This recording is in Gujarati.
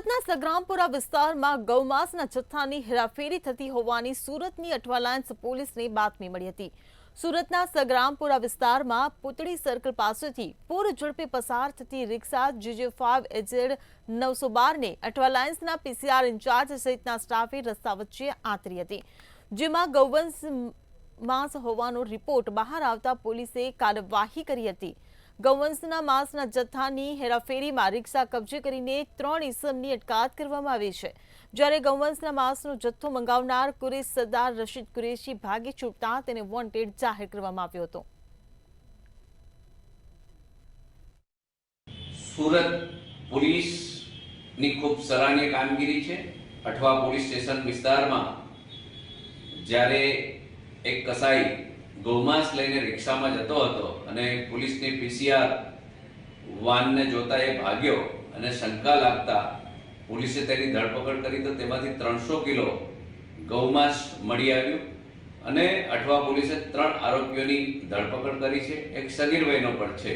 સુરતના સગ્રામપુરા વિસ્તારમાં ગૌમાંસના જથ્થાની હેરાફેરી થતી હોવાની સુરતની અઠવાલાઇન્સ પોલીસને બાતમી મળી હતી। સુરતના સગ્રામપુરા વિસ્તારમાં પુતળી સર્કલ પાસેથી પૂર ઝડપે પસાર થતી રિક્ષા GJ5 AZ 912ને અઠવાલાઇન્સના PCR ઇન્ચાર્જ સહિતના સ્ટાફે રસ્તા વચ્ચે આંતરી હતી, જેમાં ગૌવંશ માંસ હોવાનો રિપોર્ટ બહાર આવતા પોલીસે કાર્યવાહી કરી હતી। ગૌવંશના માંસના જથ્થાની હેરાફેરીમાં રિક્ષા કબજે કરીને 3 ઇસમની અટકાયત કરવામાં આવી છે, જ્યારે ગૌવંશના માંસનો જથ્થો મંગાવનાર કુરેશ સરદાર રશીદ કુરેશી ભાગી છૂટતા તેને વોન્ટેડ જાહેર કરવામાં આવ્યો હતો। સુરત પોલીસની ખૂબ સરાહનીય કામગીરી છે। અઠવા પોલીસ સ્ટેશન વિસ્તારમાં જ્યારે એક કસાઈ ગૌમાંસ લઈને રિક્ષામાં જતો હતો અને પોલીસની PCR વાનને જોતા એ ભાગ્યો અને શંકા લાગતા પોલીસે તેની ધરપકડ કરી તો તેમાંથી 300 કિલો ગૌમાંસ મળી આવ્યું અને અઠવા પોલીસે 3 આરોપીઓની ધરપકડ કરી છે। એક સગીર વયનો પણ છે।